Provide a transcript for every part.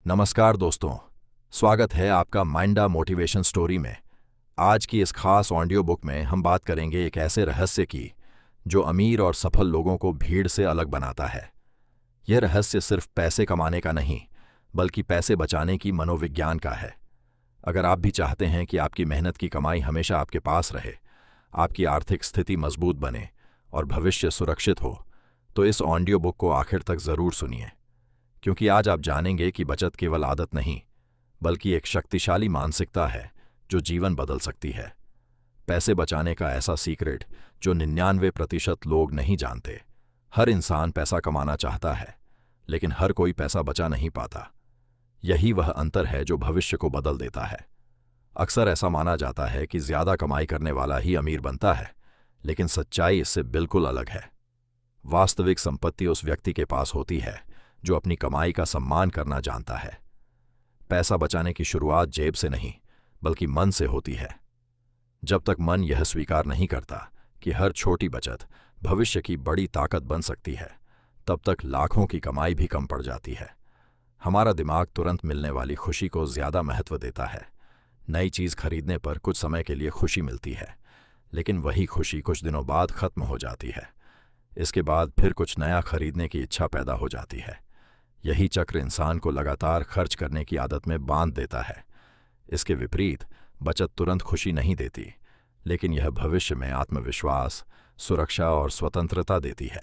नमस्कार दोस्तों, स्वागत है आपका माइंडा मोटिवेशन स्टोरी में। आज की इस खास ऑडियो बुक में हम बात करेंगे एक ऐसे रहस्य की जो अमीर और सफल लोगों को भीड़ से अलग बनाता है। यह रहस्य सिर्फ पैसे कमाने का नहीं, बल्कि पैसे बचाने की मनोविज्ञान का है। अगर आप भी चाहते हैं कि आपकी मेहनत की कमाई हमेशा आपके पास रहे, आपकी आर्थिक स्थिति मजबूत बने और भविष्य सुरक्षित हो, तो इस ऑडियो बुक को आखिर तक जरूर सुनिए, क्योंकि आज आप जानेंगे कि बचत केवल आदत नहीं, बल्कि एक शक्तिशाली मानसिकता है जो जीवन बदल सकती है। पैसे बचाने का ऐसा सीक्रेट जो 99% लोग नहीं जानते। हर इंसान पैसा कमाना चाहता है, लेकिन हर कोई पैसा बचा नहीं पाता। यही वह अंतर है जो भविष्य को बदल देता है। अक्सर ऐसा माना जाता है कि ज्यादा कमाई करने वाला ही अमीर बनता है, लेकिन सच्चाई इससे बिल्कुल अलग है। वास्तविक संपत्ति उस व्यक्ति के पास होती है जो अपनी कमाई का सम्मान करना जानता है। पैसा बचाने की शुरुआत जेब से नहीं, बल्कि मन से होती है। जब तक मन यह स्वीकार नहीं करता कि हर छोटी बचत भविष्य की बड़ी ताकत बन सकती है, तब तक लाखों की कमाई भी कम पड़ जाती है। हमारा दिमाग तुरंत मिलने वाली खुशी को ज्यादा महत्व देता है। नई चीज खरीदने पर कुछ समय के लिए खुशी मिलती है, लेकिन वही खुशी कुछ दिनों बाद खत्म हो जाती है। इसके बाद फिर कुछ नया खरीदने की इच्छा पैदा हो जाती है। यही चक्र इंसान को लगातार खर्च करने की आदत में बांध देता है। इसके विपरीत बचत तुरंत खुशी नहीं देती, लेकिन यह भविष्य में आत्मविश्वास, सुरक्षा और स्वतंत्रता देती है।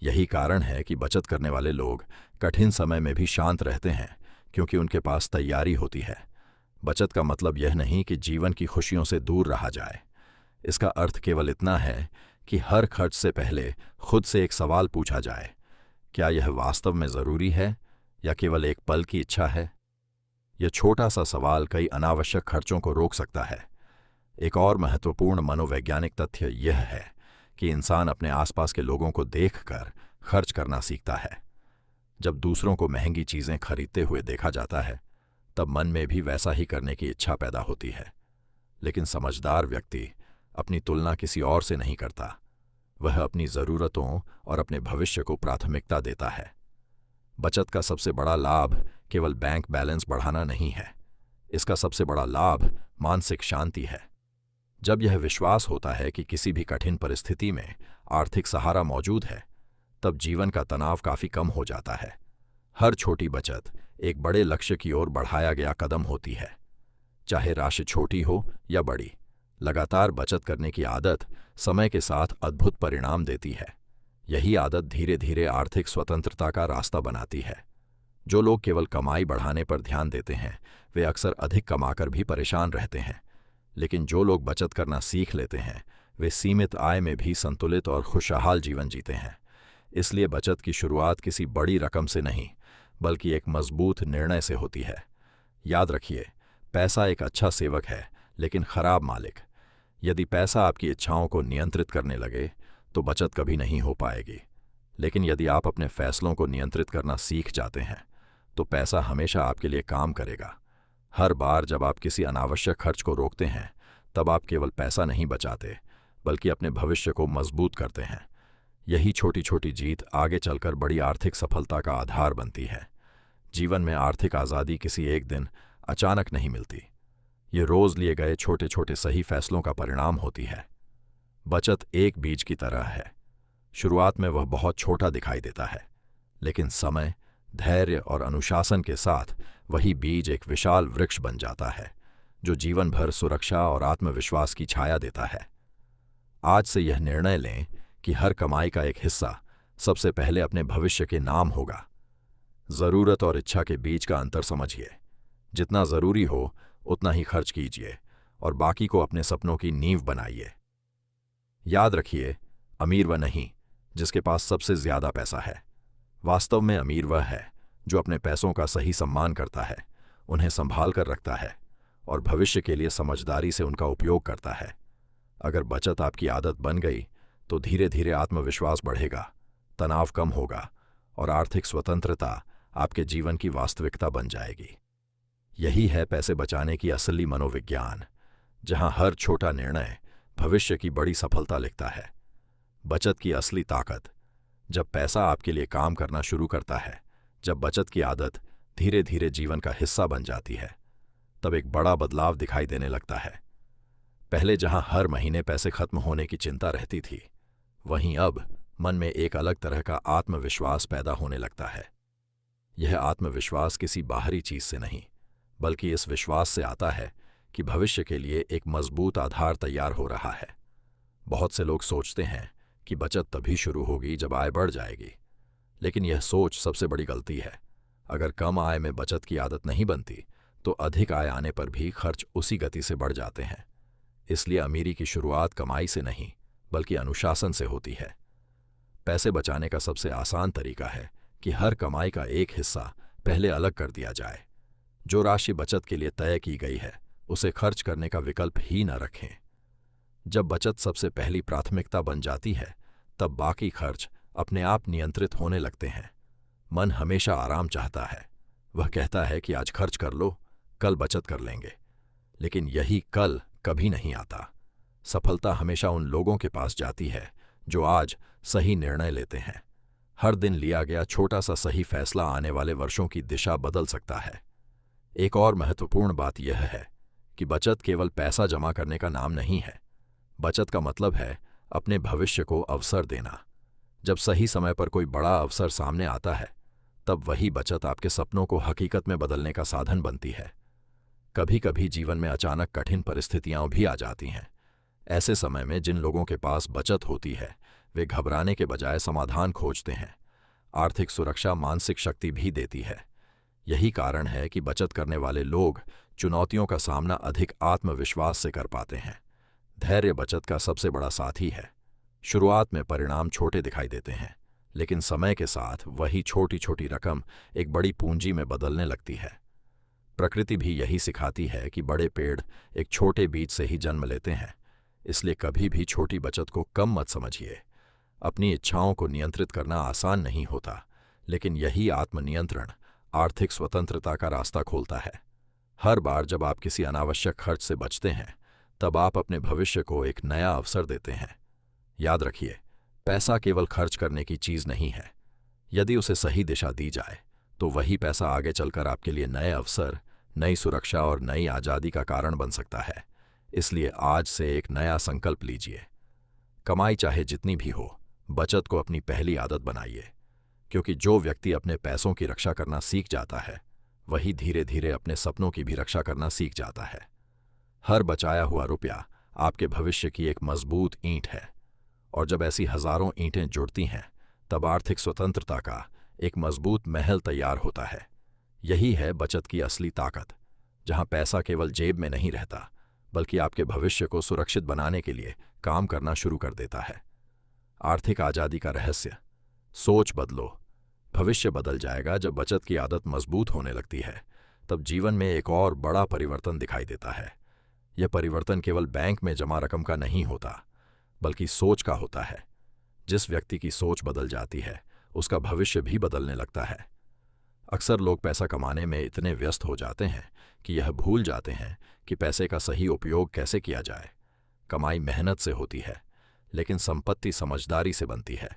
यही कारण है कि बचत करने वाले लोग कठिन समय में भी शांत रहते हैं, क्योंकि उनके पास तैयारी होती है। बचत का मतलब यह नहीं कि जीवन की खुशियों से दूर रहा जाए। इसका अर्थ केवल इतना है कि हर खर्च से पहले खुद से एक सवाल पूछा जाए, क्या यह वास्तव में जरूरी है या केवल एक पल की इच्छा है? यह छोटा सा सवाल कई अनावश्यक खर्चों को रोक सकता है। एक और महत्वपूर्ण मनोवैज्ञानिक तथ्य यह है कि इंसान अपने आसपास के लोगों को देखकर खर्च करना सीखता है। जब दूसरों को महंगी चीजें खरीदते हुए देखा जाता है, तब मन में भी वैसा ही करने की इच्छा पैदा होती है। लेकिन समझदार व्यक्ति अपनी तुलना किसी और से नहीं करता। वह अपनी जरूरतों और अपने भविष्य को प्राथमिकता देता है। बचत का सबसे बड़ा लाभ केवल बैंक बैलेंस बढ़ाना नहीं है। इसका सबसे बड़ा लाभ मानसिक शांति है। जब यह विश्वास होता है कि किसी भी कठिन परिस्थिति में आर्थिक सहारा मौजूद है, तब जीवन का तनाव काफी कम हो जाता है। हर छोटी बचत एक बड़े लक्ष्य की ओर बढ़ाया गया कदम होती है। चाहे राशि छोटी हो या बड़ी, लगातार बचत करने की आदत समय के साथ अद्भुत परिणाम देती है। यही आदत धीरे धीरे आर्थिक स्वतंत्रता का रास्ता बनाती है। जो लोग केवल कमाई बढ़ाने पर ध्यान देते हैं, वे अक्सर अधिक कमाकर भी परेशान रहते हैं। लेकिन जो लोग बचत करना सीख लेते हैं, वे सीमित आय में भी संतुलित और खुशहाल जीवन जीते हैं। इसलिए बचत की शुरुआत किसी बड़ी रकम से नहीं, बल्कि एक मजबूत निर्णय से होती है। याद रखिए, पैसा एक अच्छा सेवक है, लेकिन खराब मालिक। यदि पैसा आपकी इच्छाओं को नियंत्रित करने लगे, तो बचत कभी नहीं हो पाएगी। लेकिन यदि आप अपने फैसलों को नियंत्रित करना सीख जाते हैं, तो पैसा हमेशा आपके लिए काम करेगा। हर बार जब आप किसी अनावश्यक खर्च को रोकते हैं, तब आप केवल पैसा नहीं बचाते, बल्कि अपने भविष्य को मजबूत करते हैं। यही छोटी छोटी जीत आगे चलकर बड़ी आर्थिक सफलता का आधार बनती है। जीवन में आर्थिक आज़ादी किसी एक दिन अचानक नहीं मिलती। ये रोज लिए गए छोटे छोटे सही फैसलों का परिणाम होती है। बचत एक बीज की तरह है। शुरुआत में वह बहुत छोटा दिखाई देता है, लेकिन समय, धैर्य और अनुशासन के साथ वही बीज एक विशाल वृक्ष बन जाता है, जो जीवन भर सुरक्षा और आत्मविश्वास की छाया देता है। आज से यह निर्णय लें कि हर कमाई का एक हिस्सा सबसे पहले अपने भविष्य के नाम होगा। जरूरत और इच्छा के बीच का अंतर समझिए। जितना जरूरी हो उतना ही खर्च कीजिए और बाकी को अपने सपनों की नींव बनाइए। याद रखिए, अमीर वह नहीं जिसके पास सबसे ज्यादा पैसा है। वास्तव में अमीर वह है जो अपने पैसों का सही सम्मान करता है, उन्हें संभाल कर रखता है और भविष्य के लिए समझदारी से उनका उपयोग करता है। अगर बचत आपकी आदत बन गई, तो धीरे धीरे आत्मविश्वास बढ़ेगा, तनाव कम होगा और आर्थिक स्वतंत्रता आपके जीवन की वास्तविकता बन जाएगी। यही है पैसे बचाने की असली मनोविज्ञान, जहां हर छोटा निर्णय भविष्य की बड़ी सफलता लिखता है। बचत की असली ताकत जब पैसा आपके लिए काम करना शुरू करता है, जब बचत की आदत धीरे धीरे जीवन का हिस्सा बन जाती है, तब एक बड़ा बदलाव दिखाई देने लगता है। पहले जहां हर महीने पैसे खत्म होने की चिंता रहती थी, वहीं अब मन में एक अलग तरह का आत्मविश्वास पैदा होने लगता है। यह आत्मविश्वास किसी बाहरी चीज से नहीं, बल्कि इस विश्वास से आता है कि भविष्य के लिए एक मजबूत आधार तैयार हो रहा है। बहुत से लोग सोचते हैं कि बचत तभी शुरू होगी जब आय बढ़ जाएगी, लेकिन यह सोच सबसे बड़ी गलती है। अगर कम आय में बचत की आदत नहीं बनती, तो अधिक आय आने पर भी खर्च उसी गति से बढ़ जाते हैं। इसलिए अमीरी की शुरुआत कमाई से नहीं, बल्कि अनुशासन से होती है। पैसे बचाने का सबसे आसान तरीका है कि हर कमाई का एक हिस्सा पहले अलग कर दिया जाए। जो राशि बचत के लिए तय की गई है, उसे खर्च करने का विकल्प ही न रखें। जब बचत सबसे पहली प्राथमिकता बन जाती है, तब बाकी खर्च अपने आप नियंत्रित होने लगते हैं। मन हमेशा आराम चाहता है। वह कहता है कि आज खर्च कर लो, कल बचत कर लेंगे। लेकिन यही कल कभी नहीं आता। सफलता हमेशा उन लोगों के पास जाती है जो आज सही निर्णय लेते हैं। हर दिन लिया गया छोटा सा सही फैसला आने वाले वर्षों की दिशा बदल सकता है। एक और महत्वपूर्ण बात यह है कि बचत केवल पैसा जमा करने का नाम नहीं है। बचत का मतलब है अपने भविष्य को अवसर देना। जब सही समय पर कोई बड़ा अवसर सामने आता है, तब वही बचत आपके सपनों को हकीकत में बदलने का साधन बनती है। कभी कभी जीवन में अचानक कठिन परिस्थितियां भी आ जाती हैं। ऐसे समय में जिन लोगों के पास बचत होती है, वे घबराने के बजाय समाधान खोजते हैं। आर्थिक सुरक्षा मानसिक शक्ति भी देती है। यही कारण है कि बचत करने वाले लोग चुनौतियों का सामना अधिक आत्मविश्वास से कर पाते हैं। धैर्य बचत का सबसे बड़ा साथी है। शुरुआत में परिणाम छोटे दिखाई देते हैं, लेकिन समय के साथ वही छोटी छोटी रकम एक बड़ी पूंजी में बदलने लगती है। प्रकृति भी यही सिखाती है कि बड़े पेड़ एक छोटे बीज से ही जन्म लेते हैं। इसलिए कभी भी छोटी बचत को कम मत समझिए। अपनी इच्छाओं को नियंत्रित करना आसान नहीं होता, लेकिन यही आत्मनियंत्रण आर्थिक स्वतंत्रता का रास्ता खोलता है। हर बार जब आप किसी अनावश्यक खर्च से बचते हैं, तब आप अपने भविष्य को एक नया अवसर देते हैं। याद रखिए, पैसा केवल खर्च करने की चीज नहीं है। यदि उसे सही दिशा दी जाए, तो वही पैसा आगे चलकर आपके लिए नए अवसर, नई सुरक्षा और नई आजादी का कारण बन सकता है। इसलिए आज से एक नया संकल्प लीजिए। कमाई चाहे जितनी भी हो, बचत को अपनी पहली आदत बनाइए, क्योंकि जो व्यक्ति अपने पैसों की रक्षा करना सीख जाता है, वही धीरे धीरे अपने सपनों की भी रक्षा करना सीख जाता है। हर बचाया हुआ रुपया आपके भविष्य की एक मजबूत ईंट है, और जब ऐसी हजारों ईंटें जुड़ती हैं, तब आर्थिक स्वतंत्रता का एक मजबूत महल तैयार होता है। यही है बचत की असली ताकत, जहां पैसा केवल जेब में नहीं रहता, बल्कि आपके भविष्य को सुरक्षित बनाने के लिए काम करना शुरू कर देता है। आर्थिक आजादी का रहस्य: सोच बदलो, भविष्य बदल जाएगा। जब बचत की आदत मजबूत होने लगती है, तब जीवन में एक और बड़ा परिवर्तन दिखाई देता है। यह परिवर्तन केवल बैंक में जमा रकम का नहीं होता, बल्कि सोच का होता है। जिस व्यक्ति की सोच बदल जाती है, उसका भविष्य भी बदलने लगता है। अक्सर लोग पैसा कमाने में इतने व्यस्त हो जाते हैं कि यह भूल जाते हैं कि पैसे का सही उपयोग कैसे किया जाए। कमाई मेहनत से होती है, लेकिन संपत्ति समझदारी से बनती है।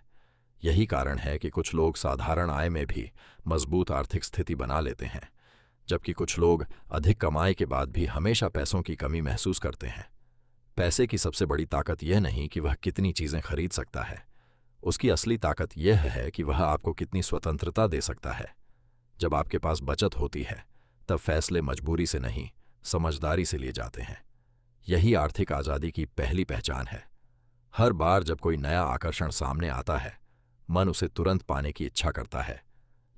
यही कारण है कि कुछ लोग साधारण आय में भी मजबूत आर्थिक स्थिति बना लेते हैं, जबकि कुछ लोग अधिक कमाई के बाद भी हमेशा पैसों की कमी महसूस करते हैं। पैसे की सबसे बड़ी ताकत यह नहीं कि वह कितनी चीजें खरीद सकता है, उसकी असली ताकत यह है कि वह आपको कितनी स्वतंत्रता दे सकता है। जब आपके पास बचत होती है, तब फैसले मजबूरी से नहीं, समझदारी से लिए जाते हैं। यही आर्थिक आजादी की पहली पहचान है। हर बार जब कोई नया आकर्षण सामने आता है, मन उसे तुरंत पाने की इच्छा करता है,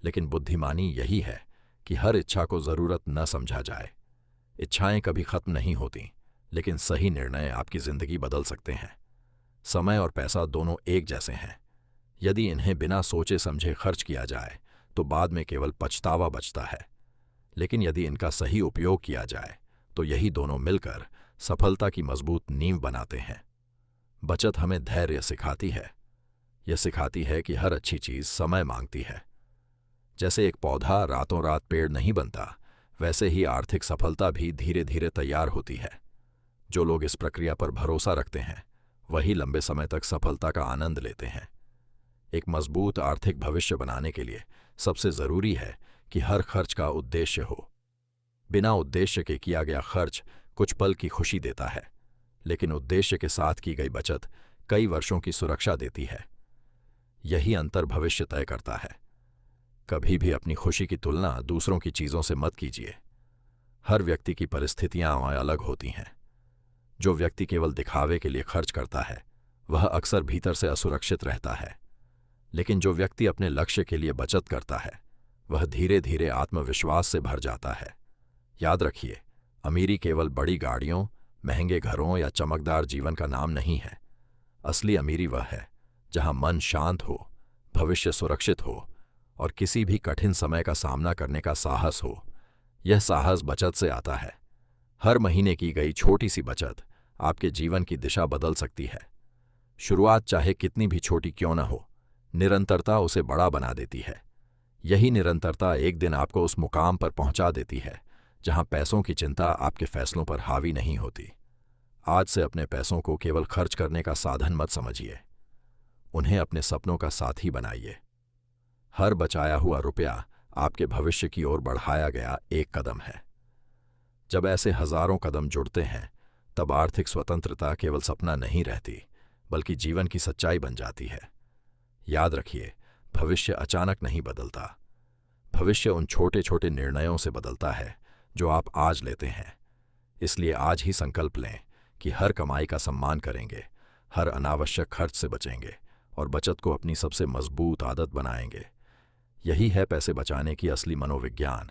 लेकिन बुद्धिमानी यही है कि हर इच्छा को जरूरत न समझा जाए। इच्छाएं कभी खत्म नहीं होती, लेकिन सही निर्णय आपकी जिंदगी बदल सकते हैं। समय और पैसा दोनों एक जैसे हैं। यदि इन्हें बिना सोचे समझे खर्च किया जाए, तो बाद में केवल पछतावा बचता है। लेकिन यदि इनका सही उपयोग किया जाए, तो यही दोनों मिलकर सफलता की मजबूत नींव बनाते हैं। बचत हमें धैर्य सिखाती है। यह सिखाती है कि हर अच्छी चीज समय मांगती है। जैसे एक पौधा रातों रात पेड़ नहीं बनता, वैसे ही आर्थिक सफलता भी धीरे धीरे तैयार होती है। जो लोग इस प्रक्रिया पर भरोसा रखते हैं, वही लंबे समय तक सफलता का आनंद लेते हैं। एक मजबूत आर्थिक भविष्य बनाने के लिए सबसे जरूरी है कि हर खर्च का उद्देश्य हो। बिना उद्देश्य के किया गया खर्च कुछ पल की खुशी देता है, लेकिन उद्देश्य के साथ की गई बचत कई वर्षों की सुरक्षा देती है। यही अंतर भविष्य तय करता है। कभी भी अपनी खुशी की तुलना दूसरों की चीजों से मत कीजिए। हर व्यक्ति की परिस्थितियां अलग होती हैं। जो व्यक्ति केवल दिखावे के लिए खर्च करता है वह अक्सर भीतर से असुरक्षित रहता है, लेकिन जो व्यक्ति अपने लक्ष्य के लिए बचत करता है वह धीरे धीरे आत्मविश्वास से भर जाता है। याद रखिए, अमीरी केवल बड़ी गाड़ियों, महंगे घरों या चमकदार जीवन का नाम नहीं है। असली अमीरी वह है जहां मन शांत हो, भविष्य सुरक्षित हो और किसी भी कठिन समय का सामना करने का साहस हो। यह साहस बचत से आता है। हर महीने की गई छोटी सी बचत आपके जीवन की दिशा बदल सकती है। शुरुआत चाहे कितनी भी छोटी क्यों न हो, निरंतरता उसे बड़ा बना देती है। यही निरंतरता एक दिन आपको उस मुकाम पर पहुंचा देती है जहां पैसों की चिंता आपके फैसलों पर हावी नहीं होती। आज से अपने पैसों को केवल खर्च करने का साधन मत समझिए, उन्हें अपने सपनों का साथी बनाइए। हर बचाया हुआ रुपया आपके भविष्य की ओर बढ़ाया गया एक कदम है। जब ऐसे हजारों कदम जुड़ते हैं तब आर्थिक स्वतंत्रता केवल सपना नहीं रहती, बल्कि जीवन की सच्चाई बन जाती है। याद रखिए, भविष्य अचानक नहीं बदलता। भविष्य उन छोटे छोटे निर्णयों से बदलता है जो आप आज लेते हैं। इसलिए आज ही संकल्प लें कि हर कमाई का सम्मान करेंगे, हर अनावश्यक खर्च से बचेंगे और बचत को अपनी सबसे मजबूत आदत बनाएंगे। यही है पैसे बचाने की असली मनोविज्ञान,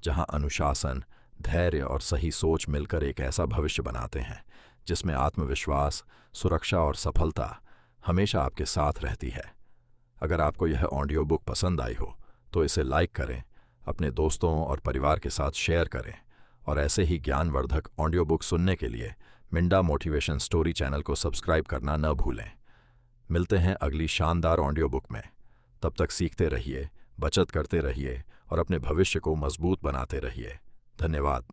जहां अनुशासन, धैर्य और सही सोच मिलकर एक ऐसा भविष्य बनाते हैं जिसमें आत्मविश्वास, सुरक्षा और सफलता हमेशा आपके साथ रहती है। अगर आपको यह ऑडियो बुक पसंद आई हो तो इसे लाइक करें, अपने दोस्तों और परिवार के साथ शेयर करें और ऐसे ही ज्ञानवर्धक ऑडियो बुक सुनने के लिए मिंडा मोटिवेशन स्टोरी चैनल को सब्सक्राइब करना न भूलें। मिलते हैं अगली शानदार ऑडियो बुक में। तब तक सीखते रहिए, बचत करते रहिए और अपने भविष्य को मजबूत बनाते रहिए। धन्यवाद।